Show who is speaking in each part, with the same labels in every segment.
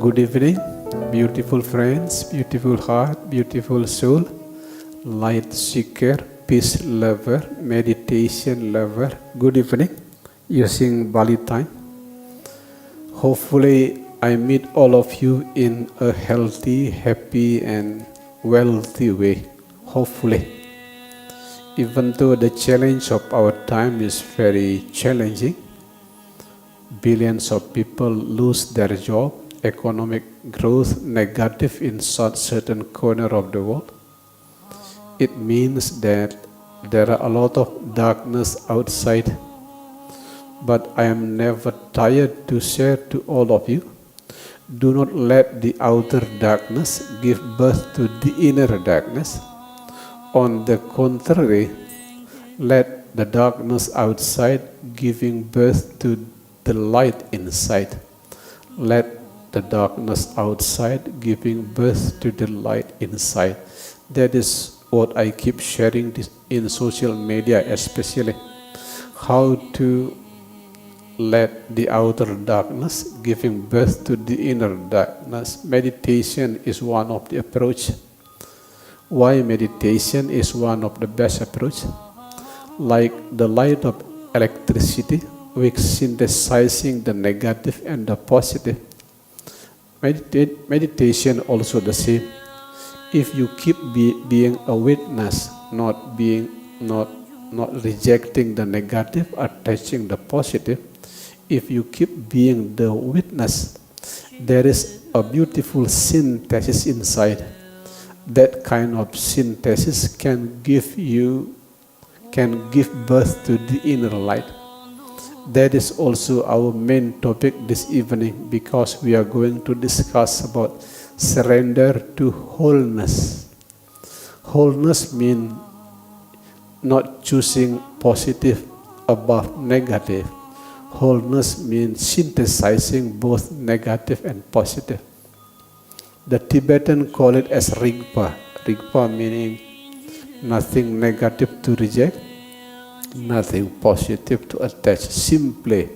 Speaker 1: Good evening, beautiful friends, beautiful heart, beautiful soul, light seeker, peace lover, meditation lover. Good evening, using Bali time. Hopefully, I meet all of you in a healthy, happy, and wealthy way. Hopefully, even though the challenge of our time is very challenging, billions of people lose their job, economic growth negative in certain corner of the world. It means that there are a lot of darkness outside, but I am never tired to share to all of you. Do not let the outer darkness give birth to the inner darkness. On the contrary, let the darkness outside giving birth to the light inside. Let the darkness outside giving birth to the light inside. That is what I keep sharing this in social media, especially how to let the outer darkness giving birth to the inner darkness. Meditation is one of the approach. Why meditation is one of the best approach? Like the light of electricity, which synthesizing the negative and the positive. Meditation also the same. If you keep being a witness, not rejecting the negative, attaching the positive, if you keep being the witness, there is a beautiful synthesis inside. That kind of synthesis can give birth to the inner light. That is also our main topic this evening, because we are going to discuss about surrender to wholeness. Wholeness means not choosing positive above negative. Wholeness means synthesizing both negative and positive. The Tibetan call it as Rigpa. Rigpa meaning nothing negative to reject, nothing positive to attach. Simply,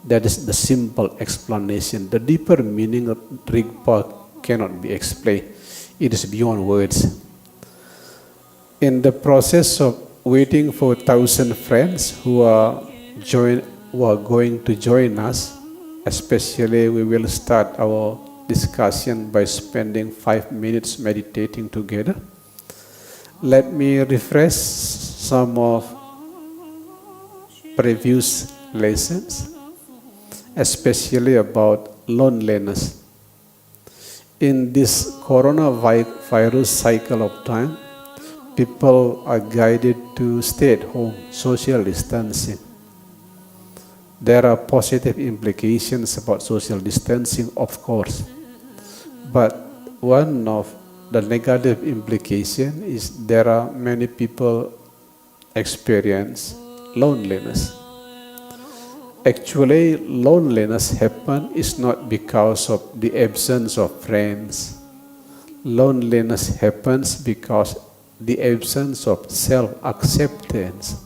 Speaker 1: that is the simple explanation. The deeper meaning of Rigpa cannot be explained. It is beyond words. In the process of waiting for 1,000 friends who are going to join us, especially we will start our discussion by spending 5 minutes meditating together. Let me refresh some of previous lessons, especially about loneliness. In this coronavirus cycle of time, people are guided to stay at home, social distancing. There are positive implications about social distancing, of course, but one of the negative implications is there are many people experience loneliness. Actually, loneliness happens is not because of the absence of friends. Loneliness happens because the absence of self-acceptance.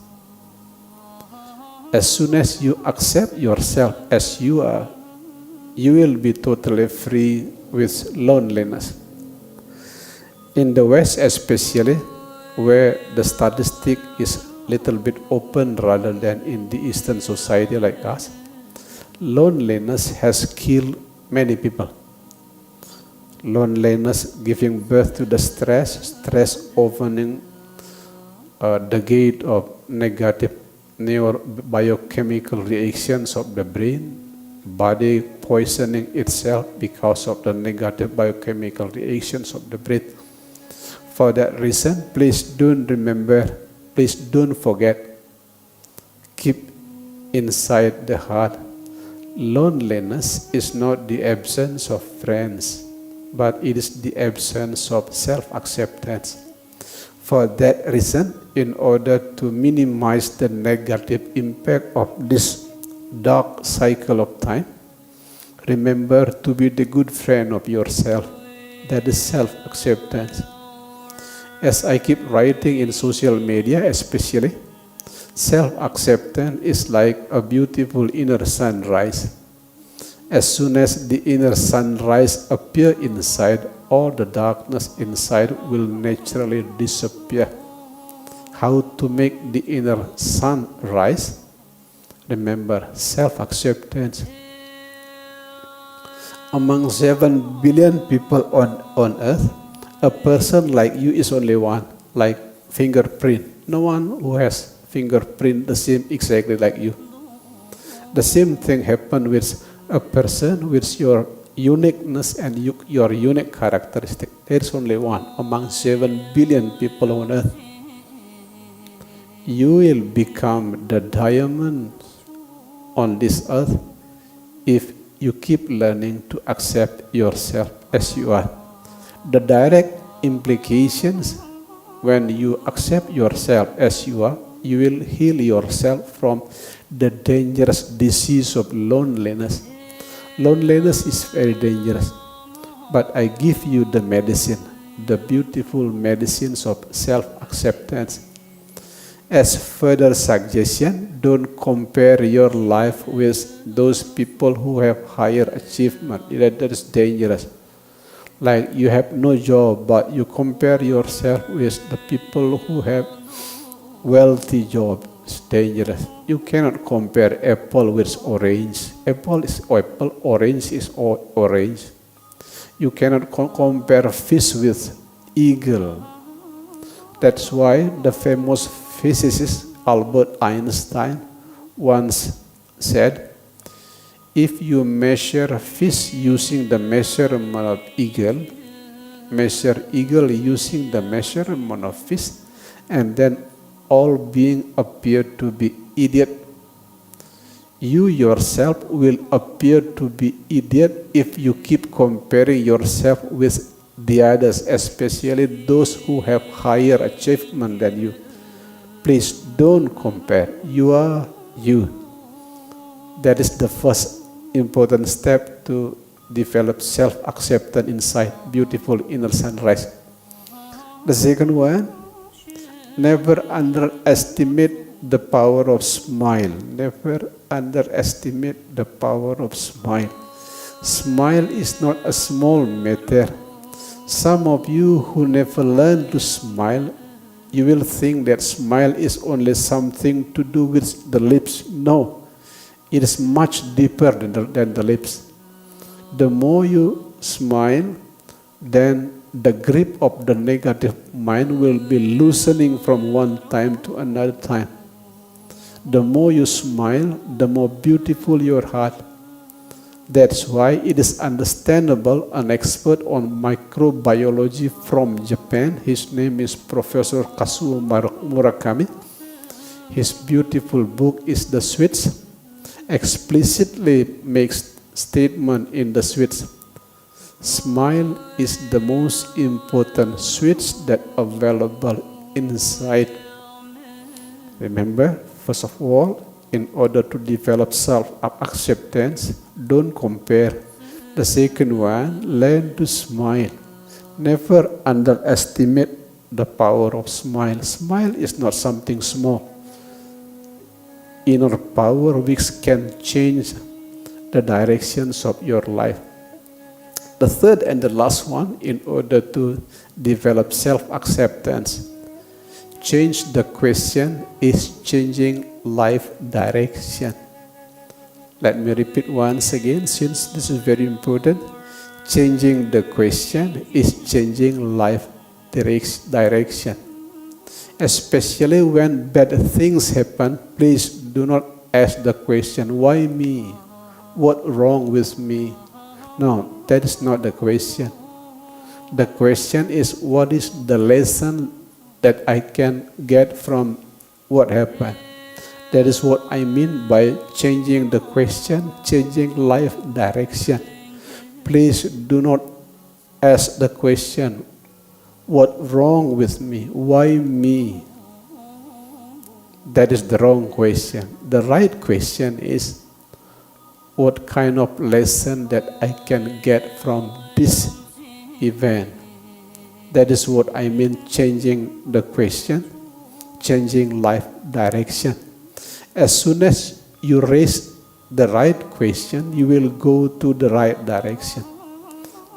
Speaker 1: As soon as you accept yourself as you are, you will be totally free with loneliness. In the West especially, where the statistic is little bit open rather than in the Eastern society like us, loneliness has killed many people. Loneliness giving birth to the stress opening the gate of negative neurobiochemical reactions of the brain, body poisoning itself because of the negative biochemical reactions of the brain. For that reason, please don't forget, keep inside the heart. Loneliness is not the absence of friends, but it is the absence of self-acceptance. For that reason, in order to minimize the negative impact of this dark cycle of time, remember to be the good friend of yourself. That is self-acceptance. As I keep writing in social media especially, self-acceptance is like a beautiful inner sunrise. As soon as the inner sunrise appear inside, all the darkness inside will naturally disappear. How to make the inner sun rise? Remember, self-acceptance. Among 7 billion people on earth, a person like you is only one, like fingerprint. No one who has fingerprint the same exactly like you. The same thing happened with a person with your uniqueness and your unique characteristic. There is only one among 7 billion people on earth. You will become the diamond on this earth if you keep learning to accept yourself as you are. The direct implications, when you accept yourself as you are, you will heal yourself from the dangerous disease of loneliness. Loneliness is very dangerous, but I give you the medicine, the beautiful medicines of self-acceptance. As further suggestion, don't compare your life with those people who have higher achievement. That is dangerous. Like you have no job, but you compare yourself with the people who have wealthy job. It's dangerous. You cannot compare apple with orange. Apple is apple, orange is orange. You cannot compare fish with eagle. That's why the famous physicist Albert Einstein once said, if you measure fish using the measurement of eagle, measure eagle using the measurement of fish, and then all beings appear to be idiot. You yourself will appear to be idiot if you keep comparing yourself with the others, especially those who have higher achievement than you. Please don't compare. You are you. That is the first important step to develop self-acceptance inside beautiful inner sunrise. The second one, never underestimate the power of smile. Never underestimate the power of smile. Smile is not a small matter. Some of you who never learn to smile, you will think that smile is only something to do with the lips. No, it is much deeper than the lips. The more you smile, then the grip of the negative mind will be loosening from one time to another time. The more you smile, the more beautiful your heart. That's why it is understandable an expert on microbiology from Japan, his name is Professor Kazuo Murakami. His beautiful book is The Switch, explicitly makes statement in The Switch. Smile is the most important switch that available inside. Remember, first of all, in order to develop self-acceptance, don't compare. The second one, learn to smile. Never underestimate the power of smile. Smile is not something small. Inner power which can change the directions of your life. The third and the last one, in order to develop self-acceptance, change the question is changing life direction. Let me repeat once again, since this is very important. Changing the question is changing life direction. Especially when bad things happen, please do not ask the question, why me? What wrong with me? No, that is not the question. The question is, what is the lesson that I can get from what happened? That is what I mean by changing the question, changing life direction. Please do not ask the question, what wrong with me? Why me? That is the wrong question. The right question is, what kind of lesson that I can get from this event? That is what I mean changing the question, changing life direction. As soon as you raise the right question, you will go to the right direction.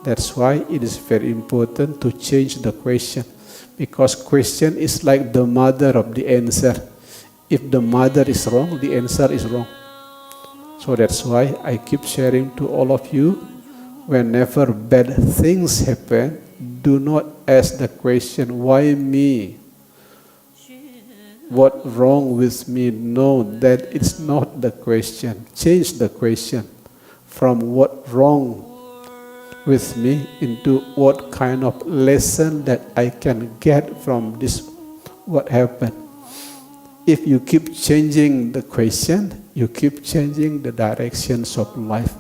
Speaker 1: That's why it is very important to change the question, because question is like the mother of the answer. If the mother is wrong, the answer is wrong. So that's why I keep sharing to all of you, whenever bad things happen, do not ask the question, why me? What wrong with me? No, that is not the question. Change the question from what wrong with me into what kind of lesson that I can get from this, what happened. If you keep changing the question, you keep changing the directions of life.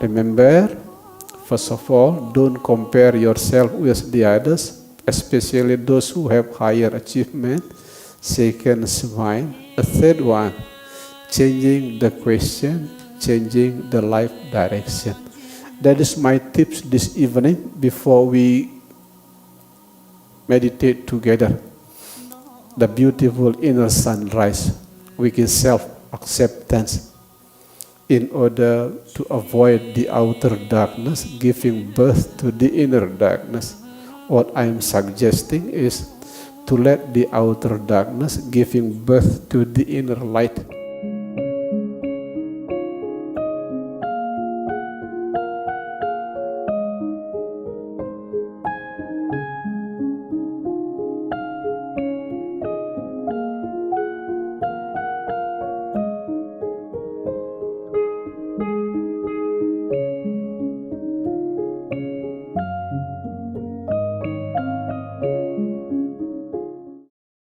Speaker 1: Remember, first of all, don't compare yourself with the others, especially those who have higher achievement. Second, smile. The third one, changing the question, changing the life direction. That is my tips this evening before we meditate together. The beautiful inner sunrise, which is self-acceptance, in order to avoid the outer darkness, giving birth to the inner darkness. What I am suggesting is to let the outer darkness giving birth to the inner light.